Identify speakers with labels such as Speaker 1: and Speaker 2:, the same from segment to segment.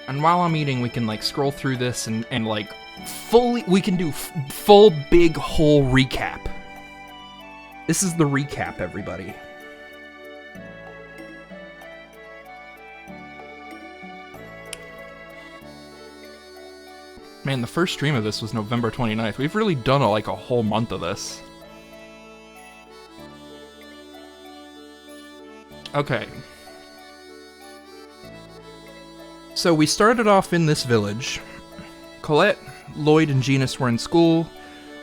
Speaker 1: And while I'm eating, we can, like, scroll through this and like, we can do full, big, whole recap. This is the recap, everybody. Man, the first stream of this was November 29th. We've really done, like, a whole month of this. Okay. So we started off in this village. Colette, Lloyd, and Genus were in school.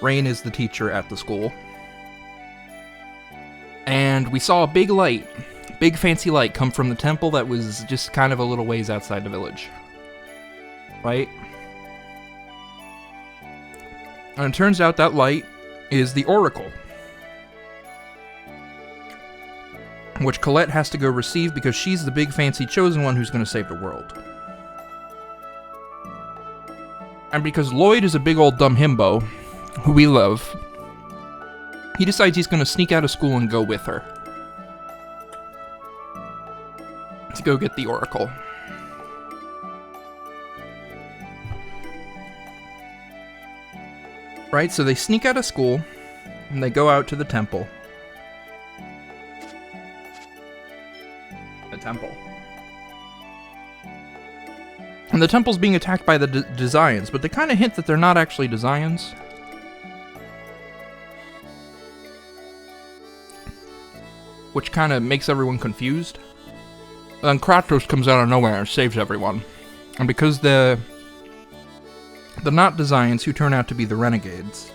Speaker 1: Rain is the teacher at the school. And we saw a big light, big fancy light, come from the temple that was just kind of a little ways outside the village. Right? And it turns out that light is the Oracle, which Colette has to go receive because she's the big fancy chosen one who's going to save the world. And because Lloyd is a big old dumb himbo, who we love, he decides he's going to sneak out of school and go with her to go get the Oracle. Right, so they sneak out of school, and they go out to the temple. The temple. And the temple's being attacked by the Desians, but they kind of hint that they're not actually Desians. Which kind of makes everyone confused. And then Kratos comes out of nowhere and saves everyone. And because the not Desians, who turn out to be the Renegades,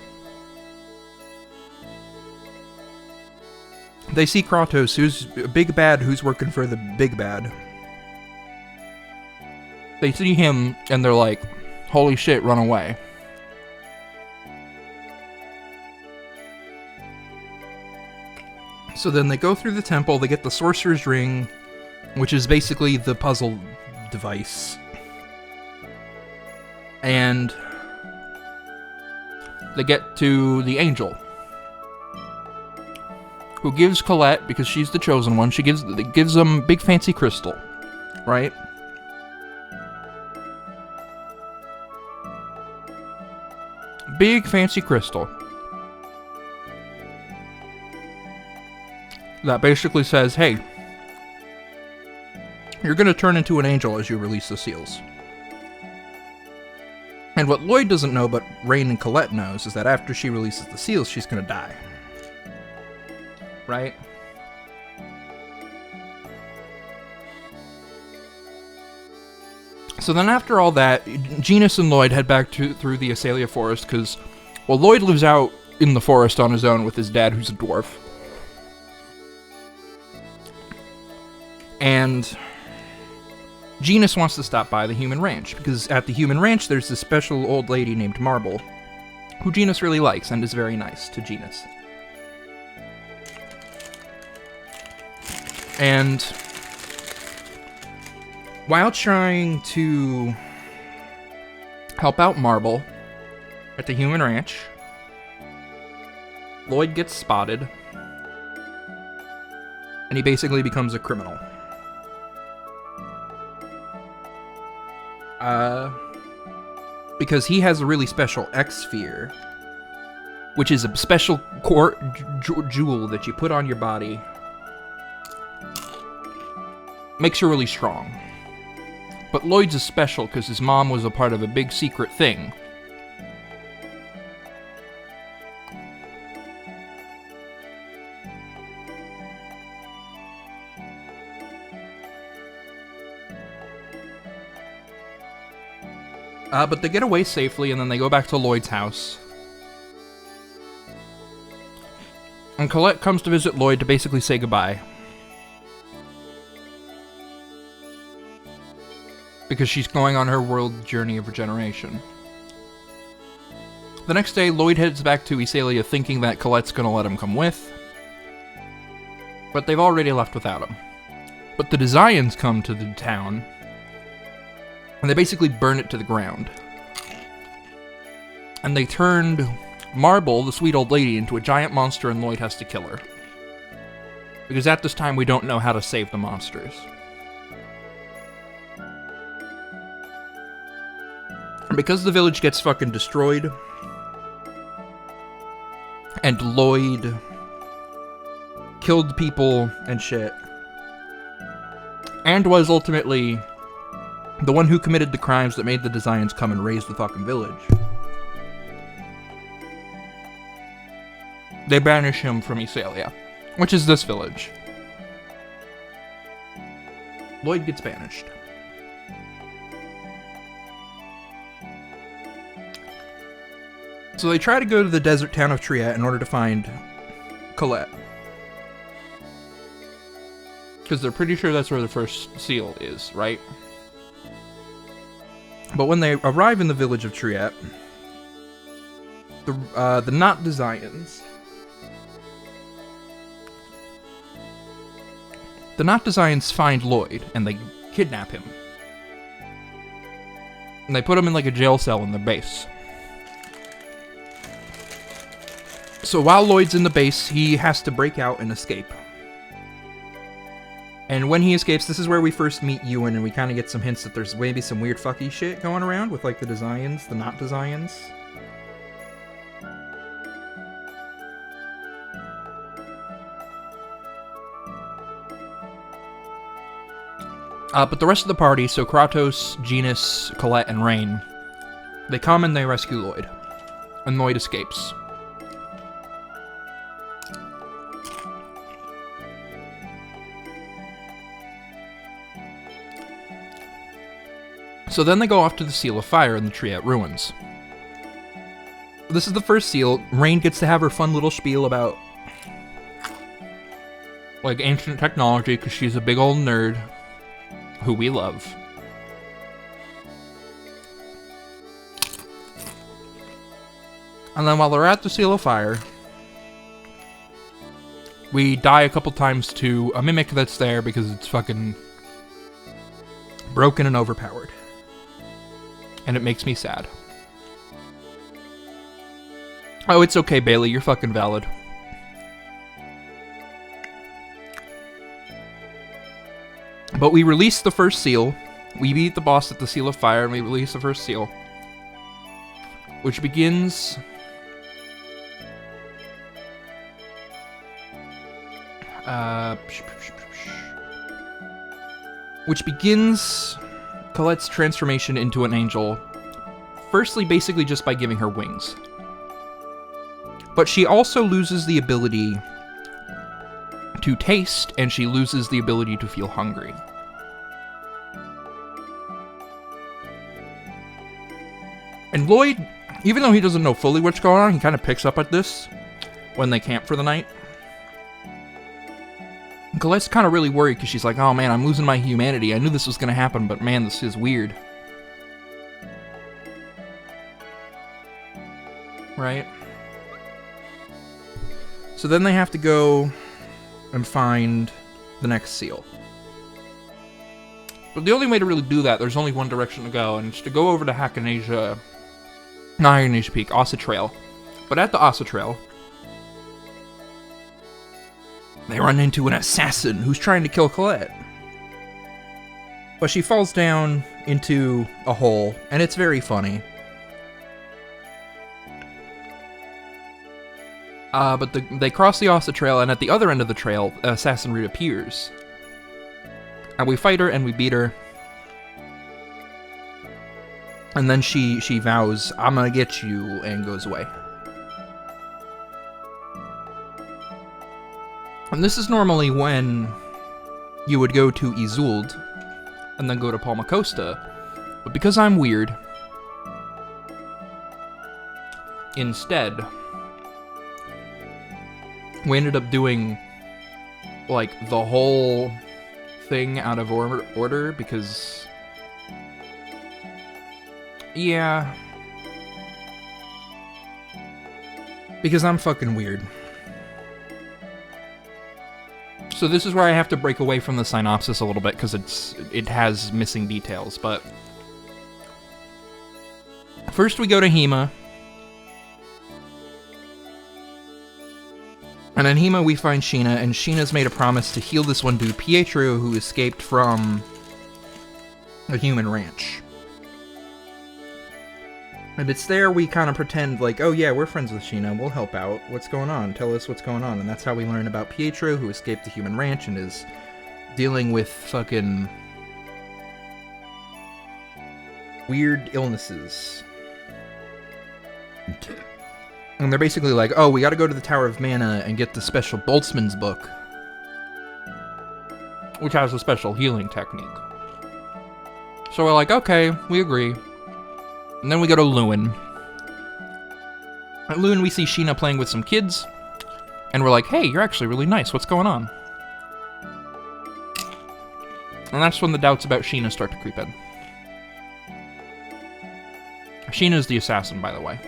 Speaker 1: they see Kratos, who's a big bad, who's working for the big bad. They see him, and they're like, holy shit, run away. So then they go through the temple, they get the Sorcerer's Ring, which is basically the puzzle device. And they get to the angel, who gives Colette, because she's the chosen one, she gives them big fancy crystal, right? Big fancy crystal that basically says, hey, you're gonna turn into an angel as you release the seals. And what Lloyd doesn't know, but Rain and Colette knows, is that after she releases the seals, she's gonna die. Right? So then after all that, Genus and Lloyd head back through the Azalea Forest, because, well, Lloyd lives out in the forest on his own with his dad, who's a dwarf. And Genus wants to stop by the human ranch, because at the human ranch there's this special old lady named Marble, who Genus really likes and is very nice to Genus. And while trying to help out Marble at the human ranch, Lloyd gets spotted, and he basically becomes a criminal. Because he has a really special X-Sphere, which is a special jewel that you put on your body. Makes you really strong. But Lloyd's is special because his mom was a part of a big secret thing. But they get away safely, and then they go back to Lloyd's house. And Colette comes to visit Lloyd to basically say goodbye. Because she's going on her world journey of regeneration. The next day, Lloyd heads back to Azalea thinking that Colette's gonna let him come with. But they've already left without him. But the Desians come to the town, and they basically burn it to the ground. And they turned Marble, the sweet old lady, into a giant monster, and Lloyd has to kill her. Because at this time, we don't know how to save the monsters. And because the village gets fucking destroyed, and Lloyd killed people and shit, and was ultimately the one who committed the crimes that made the Desians come and raise the fucking village, they banish him from Iselia, which is this village. Lloyd gets banished. So they try to go to the desert town of Triet in order to find Colette. Because they're pretty sure that's where the first seal is, right? But when they arrive in the village of Triet, the not Desians... The not Desians find Lloyd, and they kidnap him. And they put him in like a jail cell in their base. So while Lloyd's in the base, he has to break out and escape. And when he escapes, this is where we first meet Ewan, and we kind of get some hints that there's maybe some weird fucky shit going around with like the Desians, the not Desians. But the rest of the party, so Kratos, Genis, Colette, and Rain, they come and they rescue Lloyd. And Lloyd escapes. So then they go off to the Seal of Fire in the Triet Ruins. This is the first seal. Rain gets to have her fun little spiel about like ancient technology, because she's a big old nerd who we love. And then while they're at the Seal of Fire, we die a couple times to a mimic that's there because it's fucking broken and overpowered. And it makes me sad. Oh, it's okay, Bailey, you're fucking valid. But we release the first seal. We beat the boss at the Seal of Fire, and we release the first seal. Which begins... which begins Colette's transformation into an angel. Firstly, basically just by giving her wings. But she also loses the ability to taste, and she loses the ability to feel hungry. And Lloyd, even though he doesn't know fully what's going on, he kind of picks up at this when they camp for the night. And Colette's kind of really worried because she's like, oh man, I'm losing my humanity. I knew this was going to happen, but man, this is weird. Right? So then they have to go and find the next seal. But the only way to really do that, there's only one direction to go, and it's to go over to Hackanasia, not Hackanasia Peak, Ossa Trail. But at the Ossa Trail, they run into an assassin who's trying to kill Colette. But she falls down into a hole, and it's very funny. But they cross the Ossa Trail, and at the other end of the trail, an assassin reappears. And we fight her, and we beat her. And then she vows, I'm gonna get you, and goes away. And this is normally when you would go to Isolde, and then go to Palma Costa. But because I'm weird, instead, we ended up doing, like, the whole thing out of order, because... yeah. Because I'm fucking weird. So this is where I have to break away from the synopsis a little bit, because it has missing details, but... First we go to Hema. And in Hema we find Sheena, and Sheena's made a promise to heal this one dude, Pietro, who escaped from the human ranch. And it's there we kind of pretend like, oh yeah, we're friends with Sheena, we'll help out. What's going on? Tell us what's going on. And that's how we learn about Pietro, who escaped the human ranch and is dealing with fucking weird illnesses. And they're basically like, oh, we gotta go to the Tower of Mana and get the special Boltzmann's book, which has a special healing technique. So we're like, okay, we agree. And then we go to Lewin. At Lewin, we see Sheena playing with some kids. And we're like, hey, you're actually really nice. What's going on? And that's when the doubts about Sheena start to creep in. Sheena's the assassin, by the way.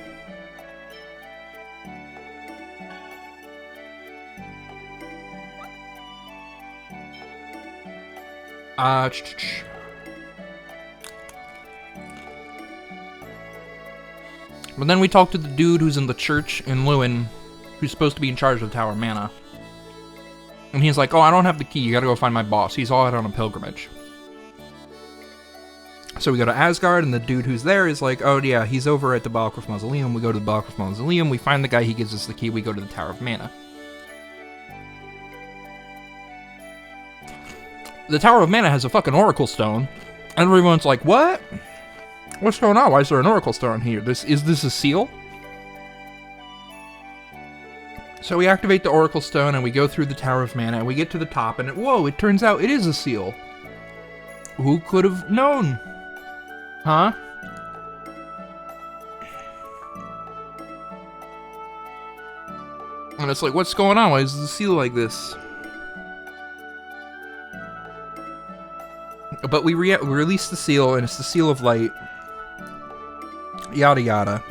Speaker 1: But then we talk to the dude who's in the church in Lewin, who's supposed to be in charge of the Tower of Mana. And he's like, oh, I don't have the key, you gotta go find my boss. He's all out on a pilgrimage. So we go to Asgard, and the dude who's there is like, oh yeah, he's over at the Balacroft Mausoleum. We go to the Balacroft Mausoleum, we find the guy, he gives us the key, we go to the Tower of Mana. The Tower of Mana has a fucking Oracle Stone, and everyone's like, what? What's going on? Why is there an Oracle Stone here? Is this a seal? So we activate the Oracle Stone, and we go through the Tower of Mana, and we get to the top, and whoa, it turns out it is a seal. Who could have known? Huh? And it's like, what's going on? Why is the seal like this? But we release the seal, and it's the Seal of Light. Yada yada.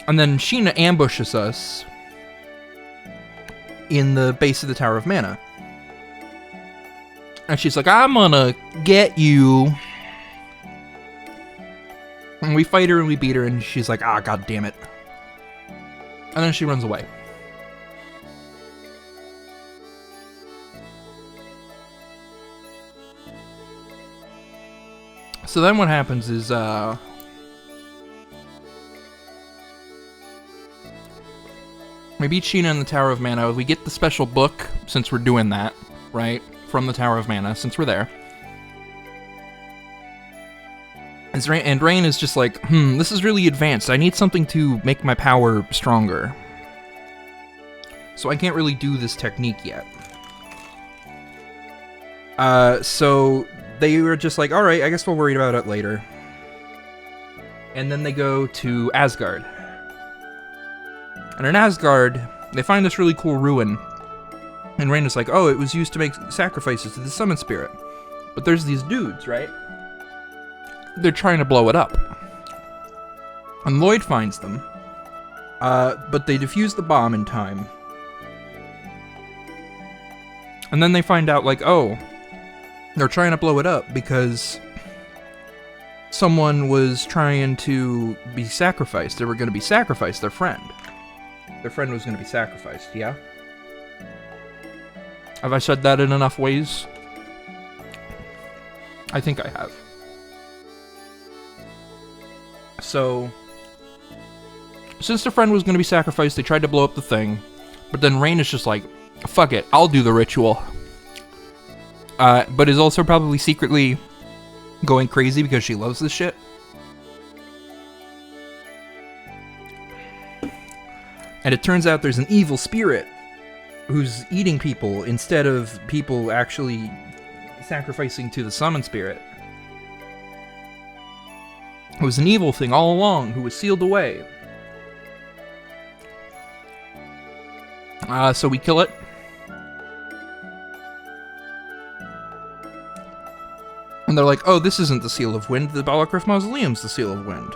Speaker 1: And then Sheena ambushes us in the base of the Tower of Mana. And she's like, I'm gonna get you. And we fight her and we beat her, and she's like, ah, god damn it. And then she runs away. So then what happens is, we beat Sheena in the Tower of Mana. We get the special book, since we're doing that, right? From the Tower of Mana, since we're there. And Rain is just like, this is really advanced. I need something to make my power stronger. So I can't really do this technique yet. So they were just like, alright, I guess we'll worry about it later. And then they go to Asgard. And in Asgard, they find this really cool ruin. And Rain is like, oh, it was used to make sacrifices to the summon spirit. But there's these dudes, right? They're trying to blow it up. And Lloyd finds them. But they defuse the bomb in time. And then they find out, like, oh, they're trying to blow it up because someone was trying to be sacrificed. They were going to be sacrificed, their friend. Their friend was going to be sacrificed, yeah? Have I said that in enough ways? I think I have. So, since the friend was going to be sacrificed, they tried to blow up the thing. But then Rain is just like, fuck it, I'll do the ritual. But is also probably secretly going crazy because she loves this shit. And it turns out there's an evil spirit who's eating people instead of people actually sacrificing to the summon spirit. It was an evil thing all along who was sealed away. So we kill it. And they're like, oh, this isn't the Seal of Wind, the Balacroft Mausoleum's the Seal of Wind.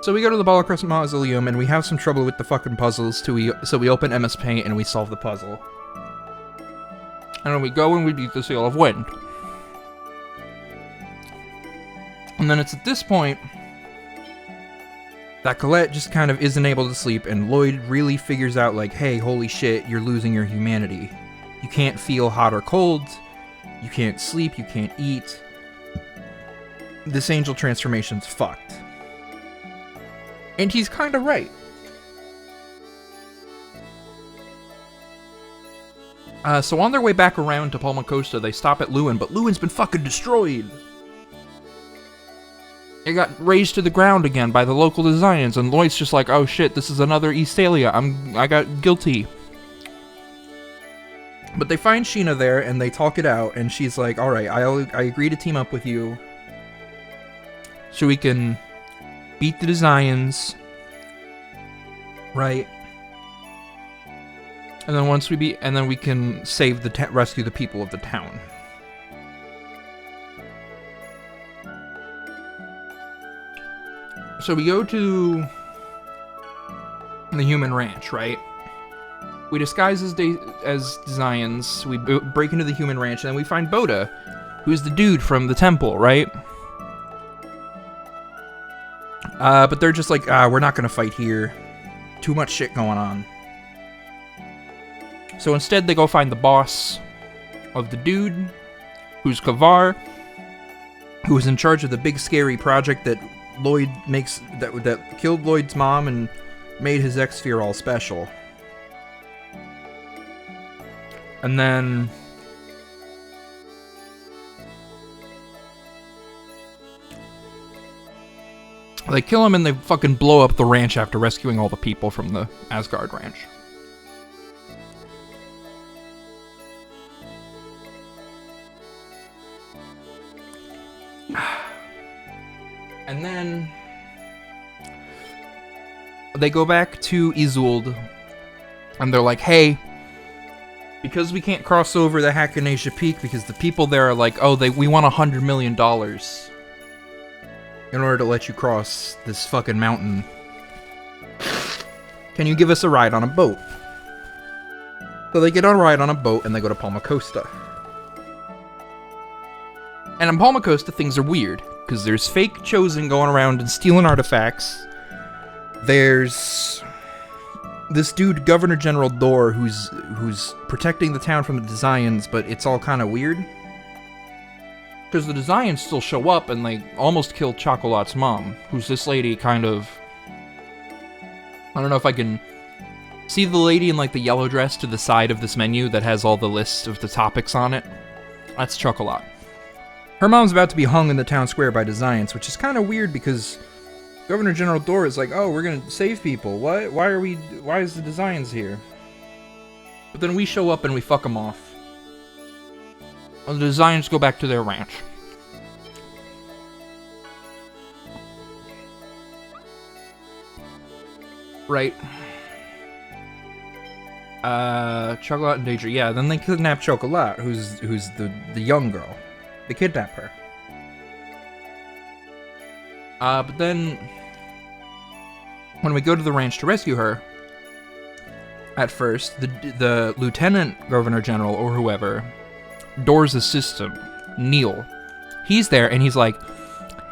Speaker 1: So we go to the Balacroft Mausoleum, and we have some trouble with the fucking puzzles, so we open MS Paint, and we solve the puzzle. And then we go and we beat the Seal of Wind. And then it's at this point that Colette just kind of isn't able to sleep, and Lloyd really figures out, like, hey, holy shit, you're losing your humanity. You can't feel hot or cold, you can't sleep, you can't eat. this angel transformation's fucked. And he's kind of right. So on their way back around to Palma Costa, they stop at Lewin, but Lewin's been fucking destroyed. It got razed to the ground again by the local Desians, and Lloyd's just like, oh shit, this is another Eastalia. I got guilty. But they find Sheena there, and they talk it out, and she's like, alright, I agree to team up with you so we can beat the Desians, right? And then once we beat, and then we can save the rescue the people of the town. So we go to the human ranch, right? We disguise as Desians, we break into the human ranch, and then we find Boda, who's the dude from the temple, right? But they're just like, we're not gonna fight here. Too much shit going on. So instead they go find the boss of the dude, who's Kavar, who was in charge of the big scary project that Lloyd makes, that killed Lloyd's mom and made his X-Sphere all special. And then they kill him and they fucking blow up the ranch after rescuing all the people from the Asgard ranch. And then they go back to Isolde, and they're like, hey, because we can't cross over the Hakenasia Peak because the people there are like, oh, we want $100 million in order to let you cross this fucking mountain. Can you give us a ride on a boat? So they get on a ride on a boat, and they go to Palma Costa. And in Palma Costa, things are weird, because there's fake Chosen going around and stealing artifacts. There's this dude, Governor General Dor, who's protecting the town from the Desians, but it's all kind of weird. Because the Desians still show up and they almost kill Chocolat's mom, who's this lady kind of... I don't know if I can see the lady in like the yellow dress to the side of this menu that has all the lists of the topics on it. That's Chocolat. Her mom's about to be hung in the town square by Desians, which is kind of weird because Governor General Dor is like, oh, we're gonna save people. What? Why is the Desians here? But then we show up and we fuck them off. And the Desians go back to their ranch. Right. Chocolat and Daedra. Yeah, then they kidnap Chocolat, who's the young girl. They kidnap her. But then when we go to the ranch to rescue her, at first, the Lieutenant Governor General, or whoever, Dor's assistant, Neil, he's there, and he's like,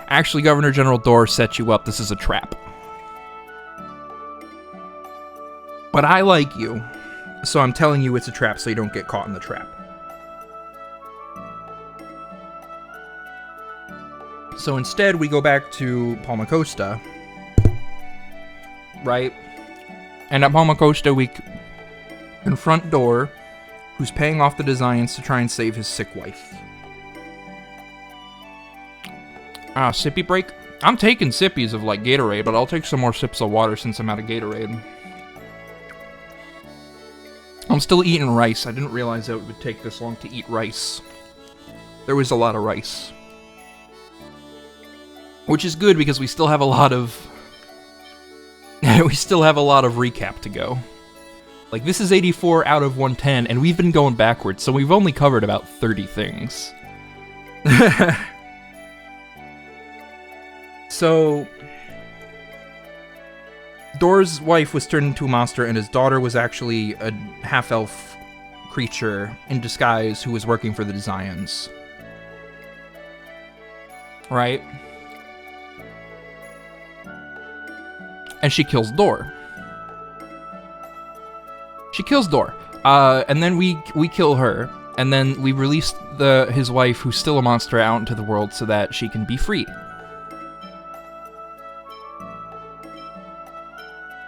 Speaker 1: actually, Governor General Dor set you up, this is a trap. But I like you, so I'm telling you it's a trap so you don't get caught in the trap. So instead, we go back to Palma Costa, right? And at Palma Costa, we confront Dor, who's paying off the Desians to try and save his sick wife. Sippy break? I'm taking sippies of, like, Gatorade, but I'll take some more sips of water since I'm out of Gatorade. I'm still eating rice. I didn't realize it would take this long to eat rice. There was a lot of rice. Which is good because we still have a lot of... we still have a lot of recap to go. Like, this is 84 out of 110, and we've been going backwards, so we've only covered about 30 things. So... Dor's wife was turned into a monster, and his daughter was actually a half-elf creature in disguise who was working for the Desians. Right? And she kills Dor. She kills Dor. And then we kill her. And then we release his wife, who's still a monster, out into the world so that she can be free.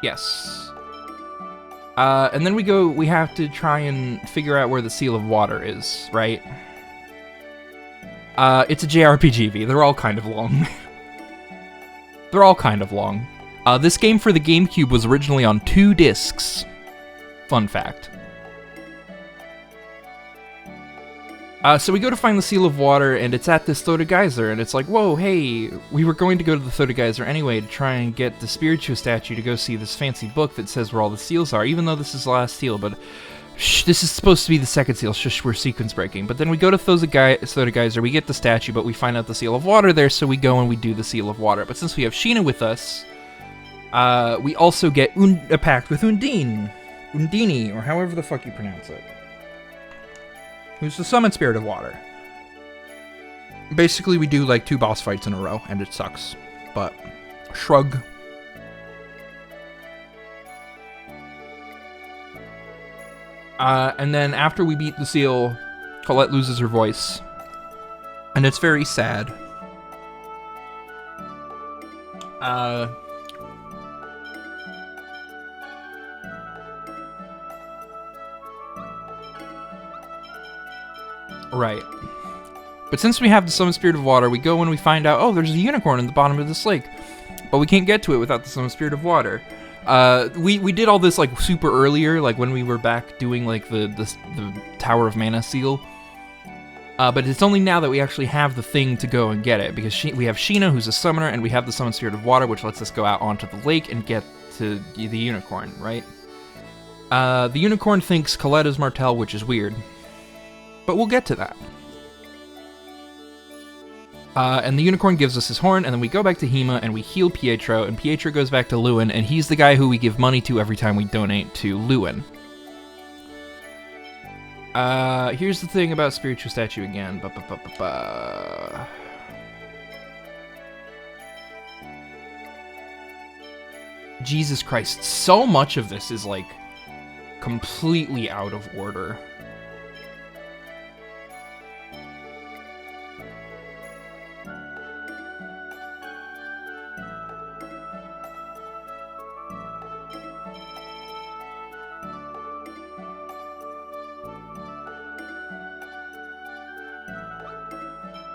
Speaker 1: Yes. And then we have to try and figure out where the Seal of Water is, right? It's a JRPG V. They're all kind of long. They're all kind of long. This game for the GameCube was originally on 2 discs. Fun fact. So we go to find the Seal of Water, and it's at this Thota Geyser, and it's like, whoa, hey, we were going to go to the Thota Geyser anyway to try and get the Spiritua statue to go see this fancy book that says where all the seals are, even though this is the last seal, but shh, this is supposed to be the second seal, shush, we're sequence breaking. But then we go to Thota Geyser, we get the statue, but we find out the Seal of Water there, so we go and we do the Seal of Water. But since we have Sheena with us, we also get a pact with Undini, or however the fuck you pronounce it. Who's the Summon Spirit of Water. Basically, we do like 2 boss fights in a row, and it sucks. But, shrug. And then after we beat the seal, Colette loses her voice. And it's very sad. Right. But since we have the Summon Spirit of Water, we go and we find out, oh, there's a unicorn in the bottom of this lake. But we can't get to it without the Summon Spirit of Water. We did all this, like, super earlier, like, when we were back doing, like, the Tower of Mana seal. But it's only now that we actually have the thing to go and get it, because we have Sheena, who's a summoner, and we have the Summon Spirit of Water, which lets us go out onto the lake and get to the unicorn, right? The unicorn thinks Colette is Martel, which is weird. But we'll get to that. And the unicorn gives us his horn, and then we go back to Hema, and we heal Pietro, and Pietro goes back to Lewin, and he's the guy who we give money to every time we donate to Lewin. Here's the thing about Spiritual Statue again. Jesus Christ, so much of this is, like, completely out of order.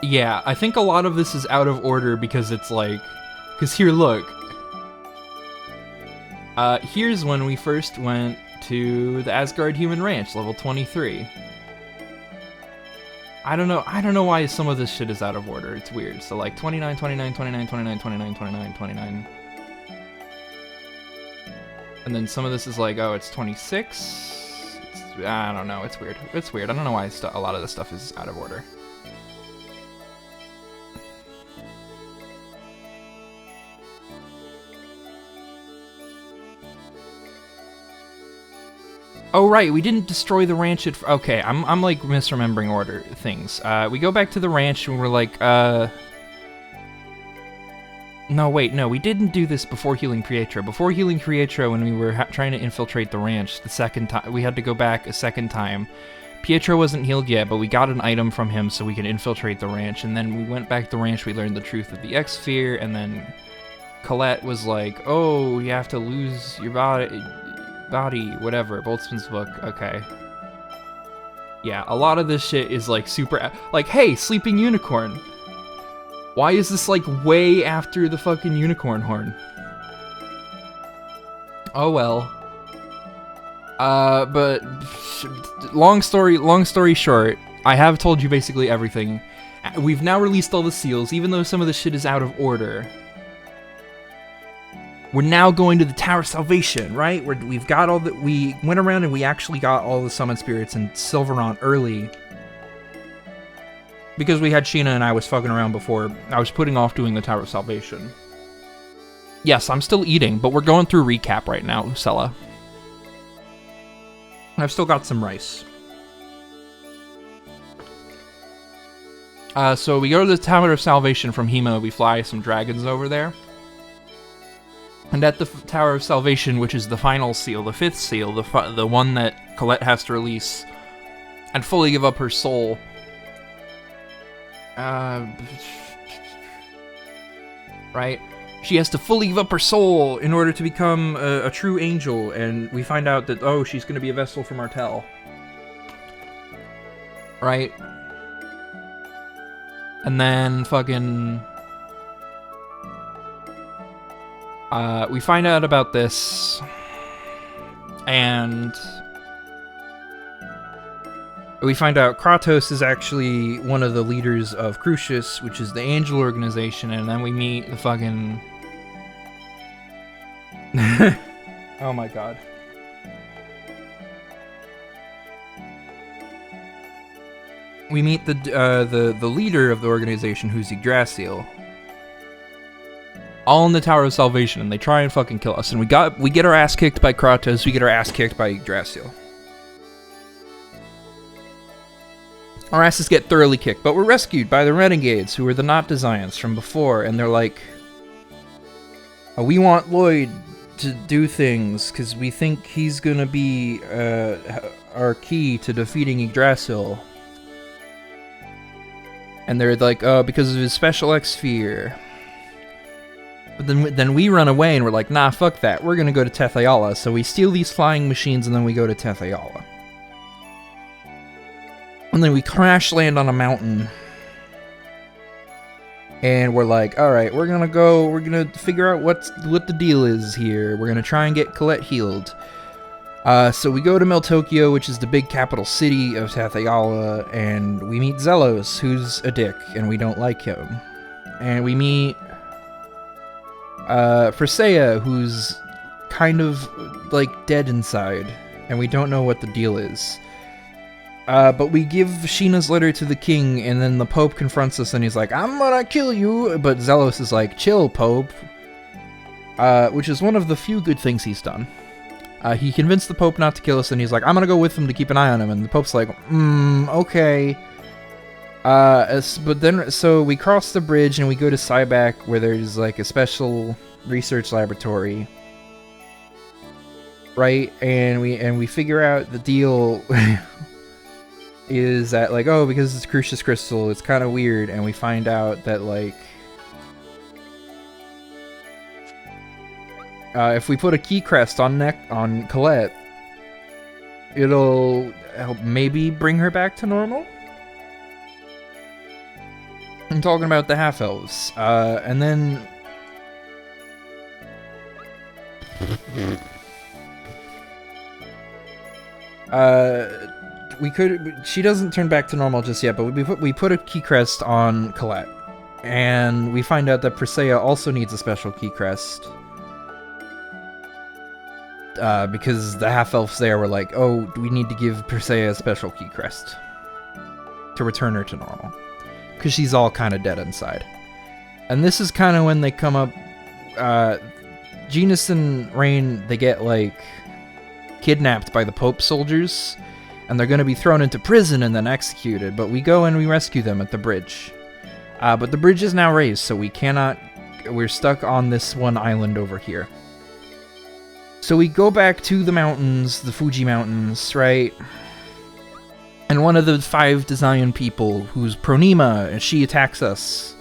Speaker 1: Yeah, I think a lot of this is out of order because it's like... Because here, look. Here's when we first went to the Asgard Human Ranch, level 23. I don't know why some of this shit is out of order. It's weird. So like 29, 29, 29, 29, 29, 29, 29. And then some of this is like, oh, it's 26. I don't know. It's weird. It's weird. I don't know why a lot of this stuff is out of order. Oh, right, we didn't destroy the ranch at... Okay, I'm like misremembering order things. We go back to the ranch and we're like, No, wait, no, we didn't do this before healing Pietro. Before healing Pietro, when we were trying to infiltrate the ranch the second time, we had to go back a second time. Pietro wasn't healed yet, but we got an item from him so we could infiltrate the ranch, and then we went back to the ranch, we learned the truth of the X-Sphere, and then Colette was like, oh, you have to lose your body, whatever, Boltzmann's book, okay. Yeah, a lot of this shit is like super, like, hey, sleeping unicorn. Why is this like way after the fucking unicorn horn? Oh well. But long story short, I have told you basically everything. We've now released all the seals, even though some of the shit is out of order. We're now going to the Tower of Salvation, right? We've got all the... We went around and we actually got all the summon spirits in Silveron early. Because we had Sheena and I was fucking around before. I was putting off doing the Tower of Salvation. Yes, I'm still eating, but we're going through recap right now, Lucella. I've still got some rice. So we go to the Tower of Salvation from Hema. We fly some dragons over there. And at the Tower of Salvation, which is the final seal, the 5th seal, the one that Colette has to release and fully give up her soul. Right? She has to fully give up her soul in order to become a true angel, and we find out that, oh, she's gonna be a vessel for Martel. Right? And then fucking... we find out about this, and... we find out Kratos is actually one of the leaders of Crucius, which is the angel organization, and then we meet the fucking... oh my god. We meet the leader of the organization, who's Yggdrasil. All in the Tower of Salvation, and they try and fucking kill us. And we get our ass kicked by Kratos, we get our ass kicked by Yggdrasil. Our asses get thoroughly kicked, but we're rescued by the Renegades, who are the Not Desians from before, and they're like, oh, we want Lloyd to do things, because we think he's gonna be our key to defeating Yggdrasil. And they're like, oh, because of his special X-Sphere. But then we run away and we're like, nah, fuck that. We're gonna go to tethe'alla. So we steal these flying machines and then we go to tethe'alla. And then we crash land on a mountain. And we're like, alright, we're gonna figure out what the deal is here. We're gonna try and get Colette healed. So we go to Meltokio, which is the big capital city of tethe'alla, and we meet Zelos, who's a dick, and we don't like him. And we meet Persea, who's kind of like dead inside, and we don't know what the deal is. But we give Sheena's letter to the king, and then the Pope confronts us, and he's like, I'm gonna kill you! But Zelos is like, chill, Pope. Which is one of the few good things he's done. He convinced the Pope not to kill us, and he's like, I'm gonna go with him to keep an eye on him, and the Pope's like, okay. But then, so we cross the bridge, and we go to Cybac, where there's, like, a special research laboratory. Right? And we figure out the deal is that, like, oh, because it's Crucius Crystal, it's kind of weird, and we find out that, like, if we put a key crest on Colette, it'll help maybe bring her back to normal? I'm talking about the half-elves. And then... she doesn't turn back to normal just yet, but we put a key crest on Colette. And we find out that Persea also needs a special key crest. Because the half-elves there were like, oh, we need to give Persea a special key crest to return her to normal. Because she's all kind of dead inside. And this is kind of when they come up... Genis and Rain, they get, like, kidnapped by the Pope soldiers, and they're going to be thrown into prison and then executed, but we go and we rescue them at the bridge. But the bridge is now raised, so we cannot... we're stuck on this one island over here. So we go back to the mountains, the Fuji Mountains, right? And one of the 5 Desian people, who's Pronima, and she attacks us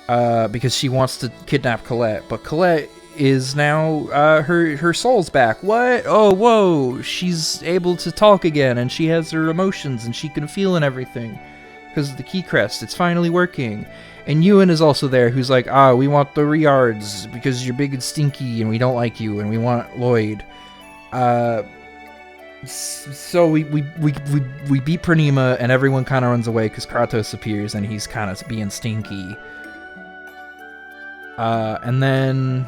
Speaker 1: because she wants to kidnap Colette. But Colette is now, her soul's back. What? Oh, whoa, she's able to talk again, and she has her emotions, and she can feel and everything. Because of the key crest, it's finally working. And Ewan is also there, who's like, we want the Riards, because you're big and stinky, and we don't like you, and we want Lloyd. So we beat Pranima, and everyone kind of runs away, because Kratos appears, and he's kind of being stinky. And then...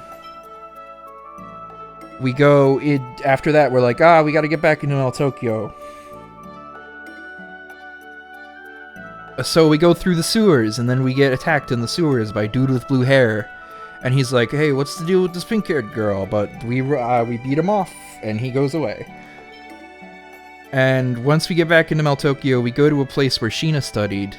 Speaker 1: we go... after that, we're like, we gotta get back into Meltokio. So we go through the sewers, and then we get attacked in the sewers by a dude with blue hair. And he's like, hey, what's the deal with this pink-haired girl? But we beat him off, and he goes away. And once we get back into Meltokio, we go to a place where Sheena studied.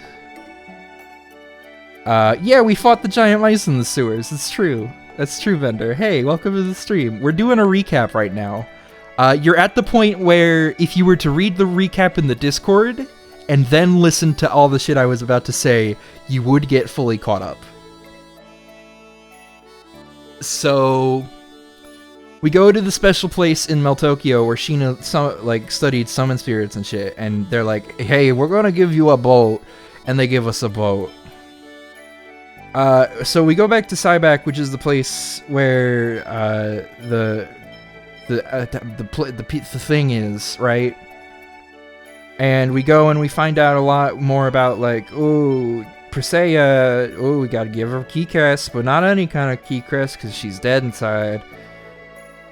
Speaker 1: Yeah, we fought the giant mice in the sewers. It's true. That's true, Vendor. Hey, welcome to the stream. We're doing a recap right now. You're at the point where if you were to read the recap in the Discord... and then listen to all the shit I was about to say, you would get fully caught up. So we go to the special place in Meltokyo where Sheena like studied summon spirits and shit, and they're like, "Hey, we're gonna give you a boat," and they give us a boat. So we go back to Cyback, which is the place where the thing is, right? And we go and we find out a lot more about, like, ooh, Presea, ooh, we gotta give her key crest, but not any kind of key crest because she's dead inside.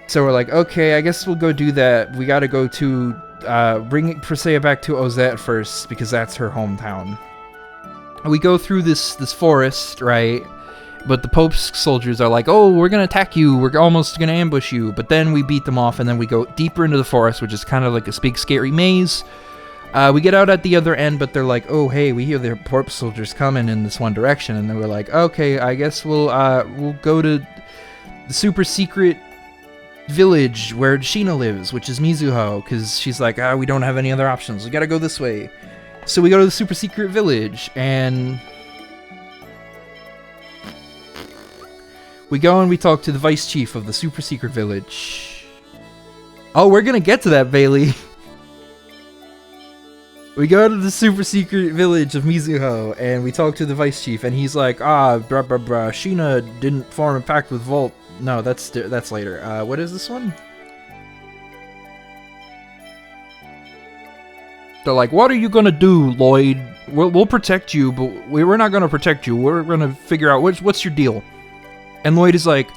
Speaker 1: So we're like, okay, I guess we'll go do that. We gotta go to bring Presea back to Ozette first because that's her hometown. We go through this forest, right? But the Pope's soldiers are like, oh, we're gonna attack you, we're almost gonna ambush you. But then we beat them off, and then we go deeper into the forest, which is kind of like a big scary maze. We get out at the other end, but they're like, oh, hey, we hear the Pope's soldiers coming in this one direction. And then we're like, okay, I guess we'll go to the super secret village where Sheena lives, which is Mizuho, because she's like, we don't have any other options, we gotta go this way. So we go to the super secret village, and we go and we talk to the vice chief of the super secret village. Oh, we're gonna get to that, Bailey. We go to the super secret village of Mizuho, and we talk to the vice chief, and he's like, Sheena didn't form a pact with Volt. No, that's later. What is this one? They're like, what are you gonna do, Lloyd? We'll protect you, but we're not gonna protect you. We're gonna figure out what's your deal. And Lloyd is like,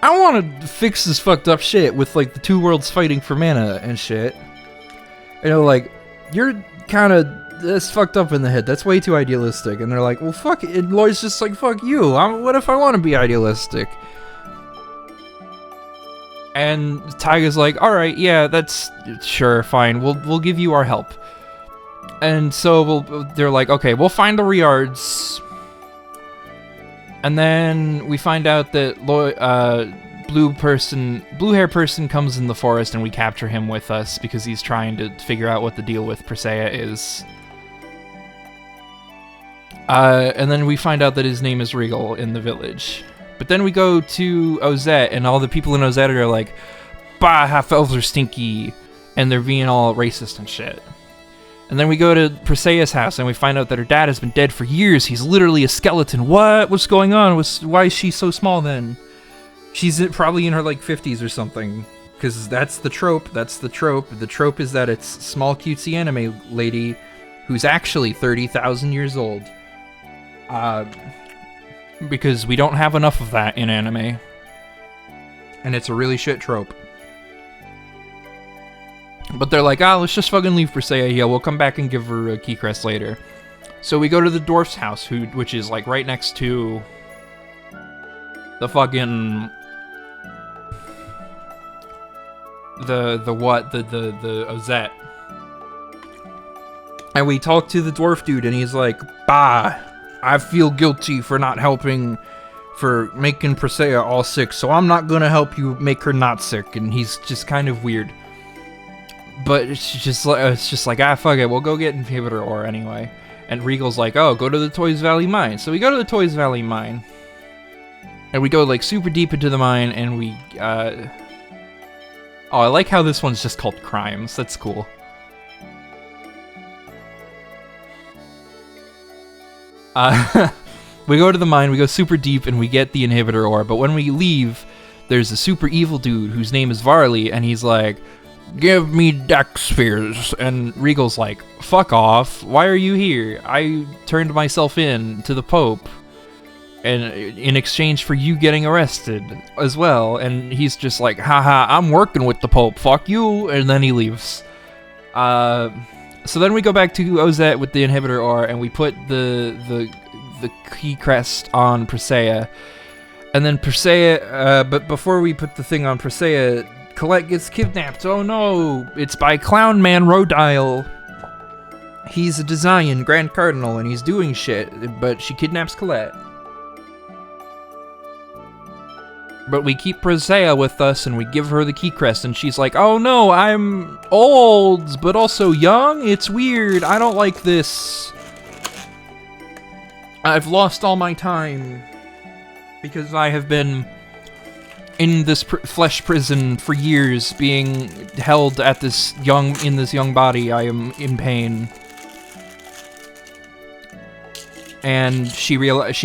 Speaker 1: I want to fix this fucked up shit with, like, the two worlds fighting for mana and shit. And they're like, you're kind of, that's fucked up in the head. That's way too idealistic. And they're like, well, fuck it. And Lloyd's just like, fuck you. What if I want to be idealistic? And Taiga's like, all right, yeah, that's sure, fine. We'll give you our help. And so they're like, okay, we'll find the Riards. And then we find out that blue hair person comes in the forest, and we capture him with us because he's trying to figure out what the deal with Presea is. And then we find out that his name is Regal in the village. But then we go to Ozette, and all the people in Ozette are like, bah, half-elves are stinky, and they're being all racist and shit. And then we go to Presea's house, and we find out that her dad has been dead for years. He's literally a skeleton. What? What's going on? Why is she so small then? She's probably in her, like, 50s or something. Because that's the trope. That's the trope. The trope is that it's small, cutesy anime lady who's actually 30,000 years old. Because we don't have enough of that in anime. And it's a really shit trope. But they're like, let's just fucking leave Presea here. We'll come back and give her a key crest later. So we go to the dwarf's house, which is, like, right next to the fucking... The Ozette. And we talk to the dwarf dude, and he's like, bah, I feel guilty for not helping, for making Presea all sick, so I'm not gonna help you make her not sick. And he's just kind of weird. But it's just like, fuck it, we'll go get inhibitor ore anyway. And Regal's like, oh, go to the Toys Valley mine. So we go to the Toys Valley mine. And we go, like, super deep into the mine, and we, oh, I like how this one's just called Crimes. That's cool. We go to the mine, we go super deep, and we get the inhibitor ore. But when we leave, there's a super evil dude whose name is Varley, and he's like, give me deck spheres. And Regal's like, fuck off. Why are you here? I turned myself in to the Pope, and in exchange for you getting arrested as well. And he's just like, haha, I'm working with the Pope, fuck you. And then he leaves. So then we go back to Ozette with the inhibitor ore, and we put the key crest on Presea. And then Presea, but before we put the thing on Presea, Colette gets kidnapped. Oh no, it's by Clown Man Rodile. He's a Desian Grand Cardinal, and he's doing shit, but she kidnaps Colette. But we keep Presea with us, and we give her the key crest, and she's like, oh no, I'm old, but also young? It's weird, I don't like this. I've lost all my time. Because I have been in this flesh prison for years, being held at in this young body. I am in pain. And she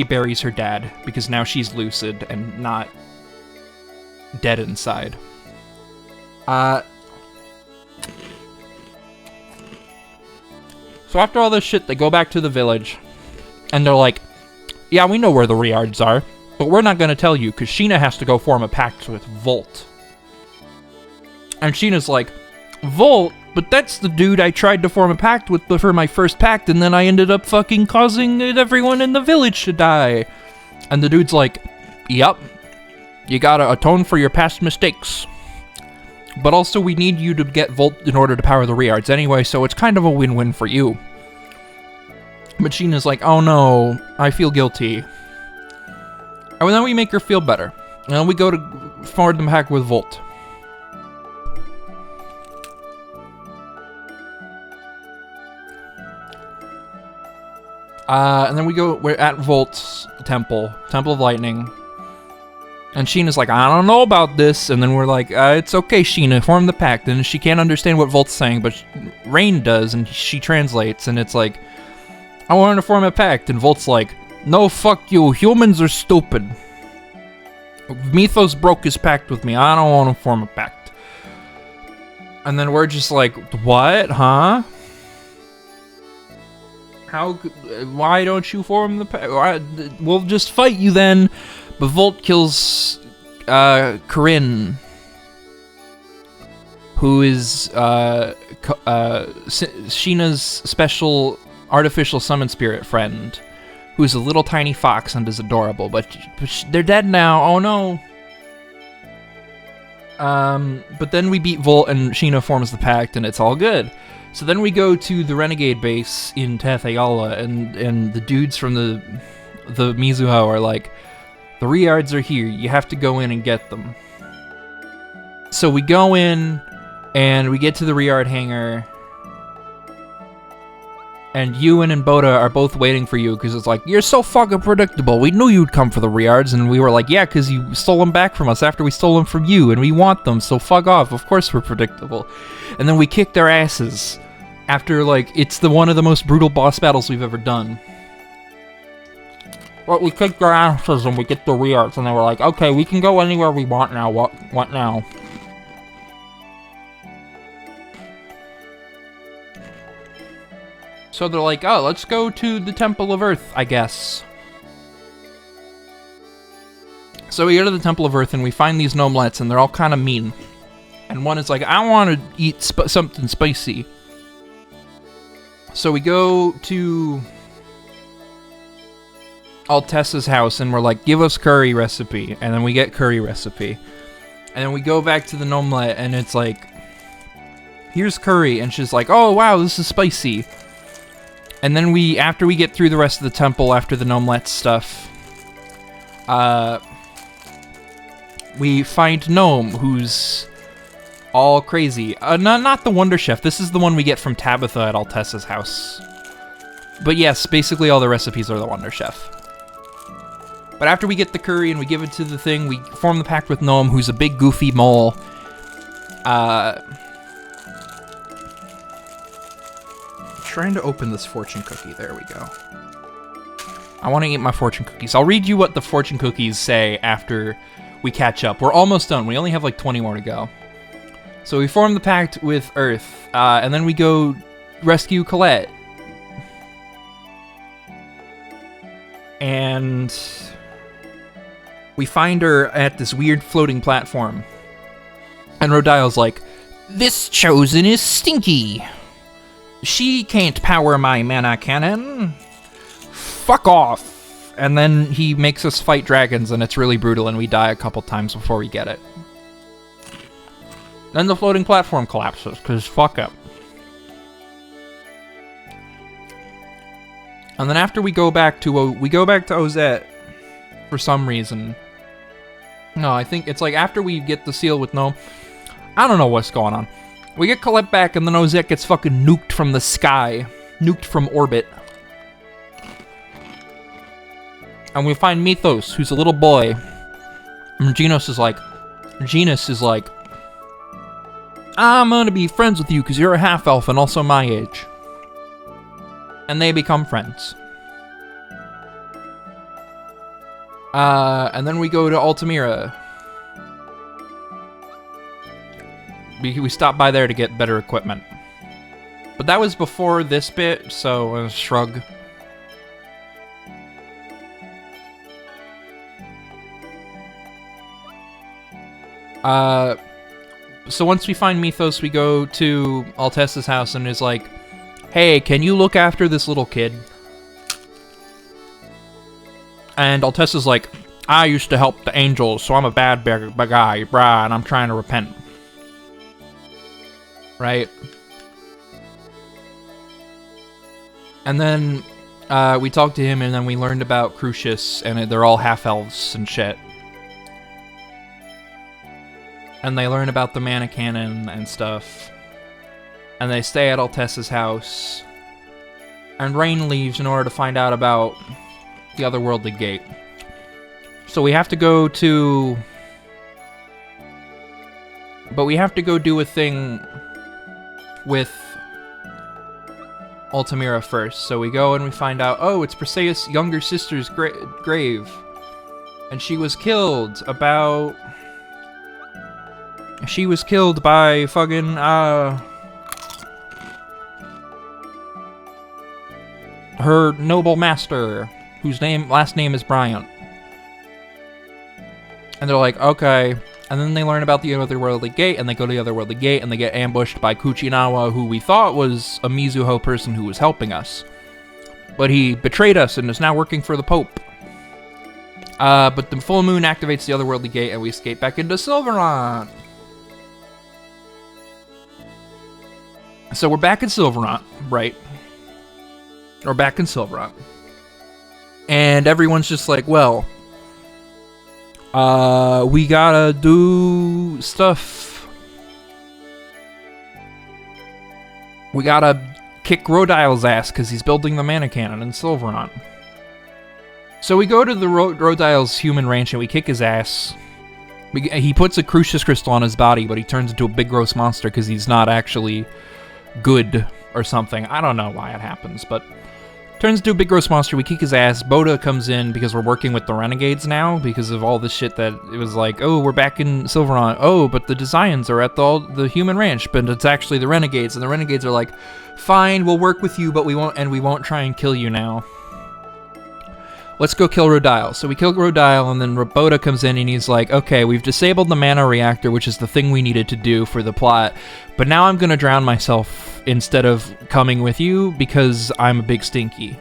Speaker 1: buries her dad, because now she's lucid and not dead inside. So after all this shit, they go back to the village, and they're like, yeah, we know where the Riards are, but we're not going to tell you, because Sheena has to go form a pact with Volt. And Sheena's like, Volt? But that's the dude I tried to form a pact with for my first pact, and then I ended up fucking causing everyone in the village to die. And the dude's like, yep, you gotta atone for your past mistakes. But also we need you to get Volt in order to power the Riards anyway, so it's kind of a win-win for you. But Sheena's like, oh no, I feel guilty. And then we make her feel better. And then we go to forward the pact with Volt. And then we're at Volt's temple of lightning. And Sheena's like, I don't know about this. And then we're like, it's okay, Sheena, form the pact. And she can't understand what Volt's saying, but Rain does, and she translates. And it's like, I want her to form a pact. And Volt's like, no, fuck you, humans are stupid. Mythos broke his pact with me, I don't want to form a pact. And then we're just like, what, huh? Why don't you form the pact? We'll just fight you then. But Volt kills Corinne, who is Sheena's special artificial summon spirit friend, who's a little tiny fox and is adorable, but they're dead now, oh no. But then we beat Volt and Sheena forms the pact and it's all good. So then we go to the renegade base in tethe'alla, and the dudes from the Mizuho are like, the Riards are here, you have to go in and get them. So we go in, and we get to the Riard hangar, and Ewan and Boda are both waiting for you, because it's like, you're so fucking predictable, we knew you'd come for the Riards, and we were like, yeah, because you stole them back from us after we stole them from you, and we want them, so fuck off, of course we're predictable. And then we kick their asses, after, like, it's one of the most brutal boss battles we've ever done. Well, we kicked their asses and we get the Riards, and they were like, okay, we can go anywhere we want now, what now? So they're like, oh, let's go to the Temple of Earth, I guess. So we go to the Temple of Earth and we find these gnomelets, and they're all kind of mean. And one is like, I want to eat something spicy. So we go to Altessa's house, and we're like, give us curry recipe. And then we get curry recipe. And then we go back to the gnomelet, and it's like, here's curry. And she's like, oh, wow, this is spicy. And then after we get through the rest of the temple, after the gnomelet stuff, we find Gnome, who's all crazy. Not the Wonder Chef. This is the one we get from Tabitha at Altessa's house. But yes, basically all the recipes are the Wonder Chef. But after we get the curry and we give it to the thing, we form the pact with Gnome, who's a big goofy mole. Trying to open this fortune cookie. There we go. I want to eat my fortune cookies. I'll read you what the fortune cookies say after we catch up. We're almost done. We only have like 20 more to go. So we form the pact with Earth, and then we go rescue Colette. And we find her at this weird floating platform. And Rodile's like, this chosen is stinky. She can't power my mana cannon. Fuck off. And then he makes us fight dragons, and it's really brutal, and we die a couple times before we get it. Then the floating platform collapses, because fuck up. And then after we go back to Ozette for some reason. No, I think it's like after we get the seal with Gnome. I don't know what's going on. We get Colette back, and then Ozette gets fucking nuked from the sky. Nuked from orbit. And we find Mythos, who's a little boy. And Genus is like, I'm gonna be friends with you because you're a half-elf and also my age. And they become friends. And then we go to Altamira. We stop by there to get better equipment. But that was before this bit, so shrug. So once we find Mythos, we go to Altessa's house and is like, hey, can you look after this little kid? And Altessa's like, I used to help the angels, so I'm a bad guy, brah, and I'm trying to repent. Right? And then we talked to him, and then we learned about Crucius, and they're all half-elves and shit. And they learn about the mana cannon and stuff. And they stay at Altessa's house. And Rain leaves in order to find out about the otherworldly gate. So we have to go to... But we have to go do a thing with Altamira first. So we go and we find out, oh, it's Perseus' younger sister's grave. And she was killed about... She was killed by fucking, her noble master, whose last name is Bryant. And they're like, okay. And then they learn about the otherworldly gate, and they go to the otherworldly gate, and they get ambushed by Kuchinawa, who we thought was a Mizuho person who was helping us. But he betrayed us and is now working for the Pope. But the full moon activates the otherworldly gate, and we escape back into Silverant. So we're back in Silverant, right? We're back in Silverant. And everyone's just like, well, we gotta do stuff. We gotta kick Rodile's ass because he's building the mana cannon in Silverant. So we go to the Rodile's human ranch and we kick his ass. He puts a Crucius crystal on his body, but he turns into a big gross monster because he's not actually good or something. I don't know why it happens, but turns into a big gross monster. We kick his ass. Boda comes in because we're working with the renegades now because of all this shit that it was like, oh, we're back in Silverant. Oh, but the Designs are at the human ranch, but it's actually the renegades, and the renegades are like, fine, we'll work with you, but we won't try and kill you now. Let's go kill Rodile. So we kill Rodile, and then Boda comes in, and he's like, okay, we've disabled the mana reactor, which is the thing we needed to do for the plot, but now I'm gonna drown myself instead of coming with you because I'm a big stinky.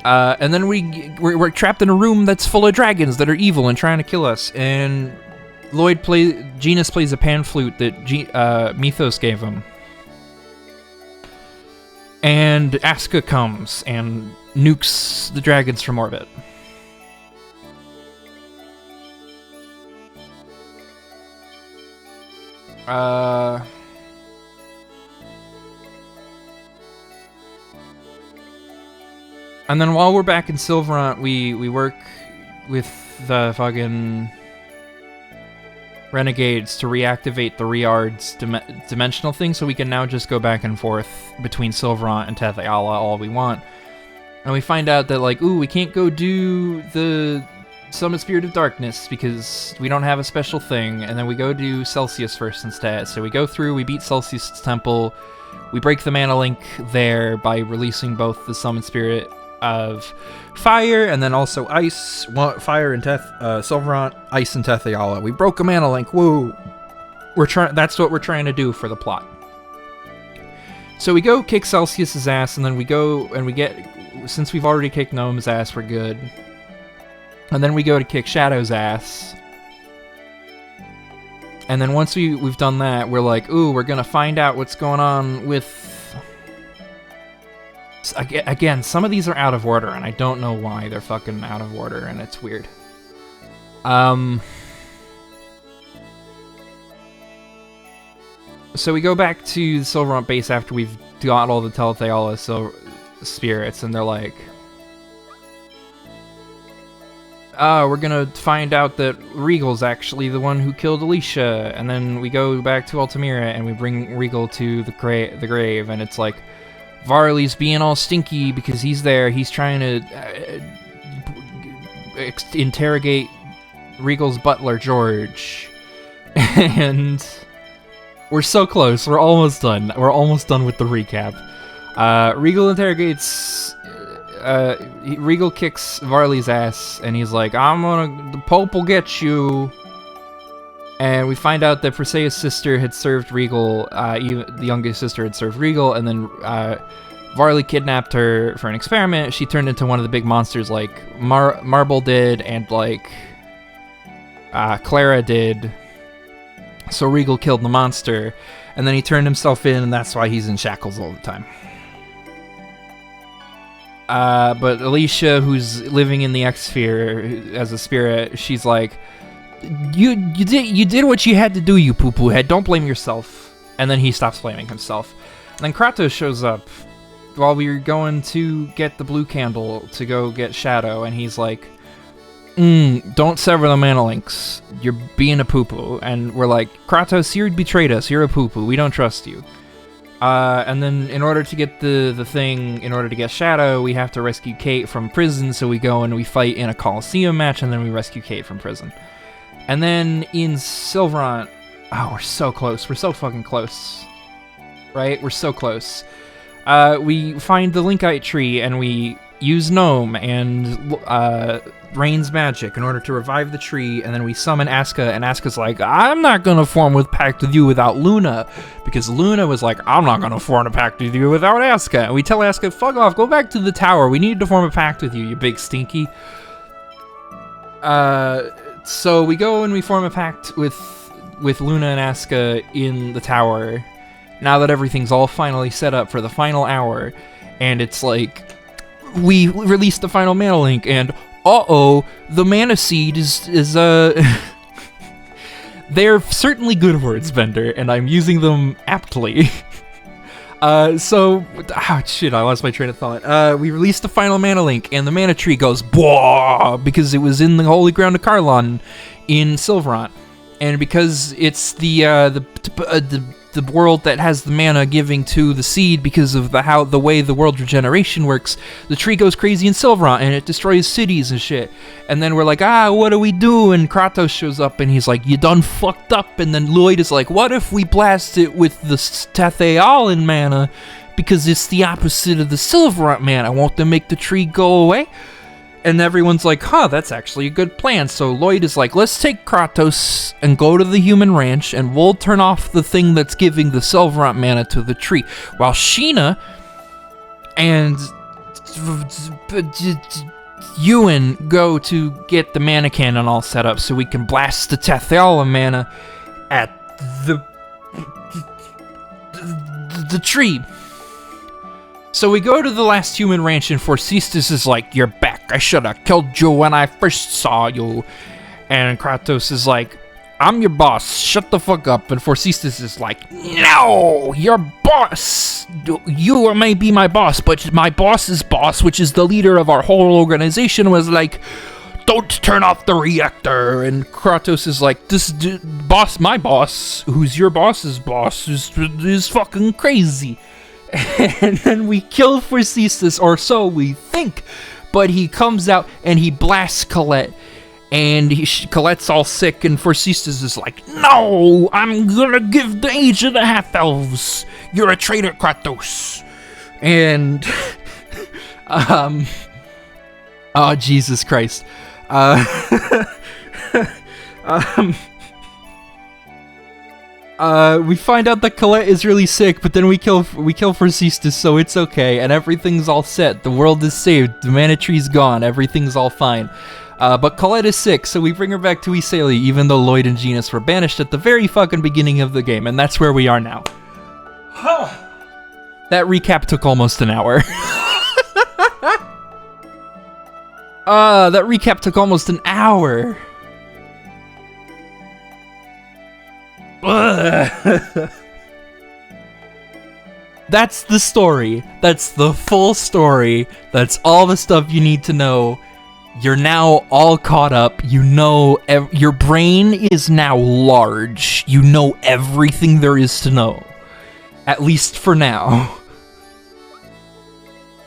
Speaker 1: And then we're trapped in a room that's full of dragons that are evil and trying to kill us, and Genus plays a pan flute that Mythos gave him. And Aska comes and nukes the dragons from orbit. And then while we're back in Silverant, we work with the fucking renegades to reactivate the Riard's dimensional thing, so we can now just go back and forth between Silverant and tethe'alla all we want. And we find out that, like, ooh, we can't go do the Summon Spirit of Darkness because we don't have a special thing, and then we go do Celsius first instead. So we go through, we beat Celsius' temple, we break the mana link there by releasing both the Summon Spirit of Fire and then also Ice, Fire and Silverant, Ice and tethe'alla. We broke a mana link, woo! That's what we're trying to do for the plot. So we go kick Celsius's ass, and then we go and we get, since we've already kicked Gnome's ass, we're good. And then we go to kick Shadow's ass. And then once we've done that, we're like, ooh, we're gonna find out what's going on with... Again, some of these are out of order, and I don't know why they're fucking out of order, and it's weird. So we go back to the Silverant base after we've got all the tethe'alla spirits, and they're like... we're gonna find out that Regal's actually the one who killed Alicia, and then we go back to Altamira and we bring Regal to the grave, and it's like Varley's being all stinky because he's there. He's trying to interrogate Regal's butler, George, and we're so close. We're almost done. We're almost done with the recap. Regal interrogates. Regal kicks Varley's ass, and he's like, the Pope will get you. And we find out that Perseus' sister had served Regal, the youngest sister had served Regal, and then Varley kidnapped her for an experiment. She turned into one of the big monsters like Marble did, and like Clara did. So Regal killed the monster, and then he turned himself in, and that's why he's in shackles all the time. But Alicia, who's living in the X-Sphere as a spirit, she's like, you did what you had to do, you poo-poo head. Don't blame yourself. And then he stops blaming himself. And then Kratos shows up while we were going to get the blue candle to go get Shadow, and he's like, don't sever the mana links. You're being a poo-poo. And we're like, Kratos, you betrayed us. You're a poo-poo. We don't trust you. And then in order to get the thing, in order to get Shadow, we have to rescue Kate from prison, so we go and we fight in a Coliseum match, and then we rescue Kate from prison. And then in Sylvarant, oh, we're so close. We're so fucking close. Right? We're so close. We find the Linkite tree, and we use Gnome and Rain's magic in order to revive the tree, and then we summon Aska, and Aska's like, I'm not gonna form with pact with you without Luna, because Luna was like, I'm not gonna form a pact with you without Aska, and we tell Aska, fuck off, go back to the tower, we need to form a pact with you, you big stinky. So we go and we form a pact with Luna and Aska in the tower, now that everything's all finally set up for the final hour, and it's like, we released the final mana link, and the mana seed is they're certainly good words, Bender, and I'm using them aptly. Shit, I lost my train of thought. We released the final mana link, and the mana tree goes blah because it was in the holy ground of Kharlan in Sylvarant, and because it's the world that has the mana giving to the seed because of the way the world regeneration works, the tree goes crazy in Sylvarant and it destroys cities and shit. And then we're like, what do we do? And Kratos shows up and he's like, you done fucked up. And then Lloyd is like, what if we blast it with the tethe'alla mana because it's the opposite of the Sylvarant mana? Won't that make the tree go away? And everyone's like, that's actually a good plan. So Lloyd is like, let's take Kratos and go to the human ranch, and we'll turn off the thing that's giving the Sylvarant mana to the tree. While Sheena and Ewan go to get the mana cannon all set up so we can blast the tethe'alla mana at the tree. So we go to the last human ranch, and Forcestus is like, you're back. I should have killed you when I first saw you. And Kratos is like, I'm your boss. Shut the fuck up. And Forcestus is like, no, your boss. You may be my boss, but my boss's boss, which is the leader of our whole organization, was like, don't turn off the reactor. And Kratos is like, my boss, who's your boss's boss, is fucking crazy. And then we kill Forcestus, or so we think, but he comes out and he blasts Colette, and Colette's all sick, and Forcestus is like, no, I'm gonna give the age of the half-elves. You're a traitor, Kratos. And, oh, Jesus Christ. We find out that Colette is really sick, but then we kill Forcestus, so it's okay, and everything's all set. The world is saved. The mana tree's gone. Everything's all fine. But Colette is sick, so we bring her back to Iselia, even though Lloyd and Genis were banished at the very fucking beginning of the game, and that's where we are now. That recap took almost an hour. That recap took almost an hour. That's the story. That's the full story. That's all the stuff you need to know. You're now all caught up. You know, your brain is now large. You know everything there is to know. At least for now.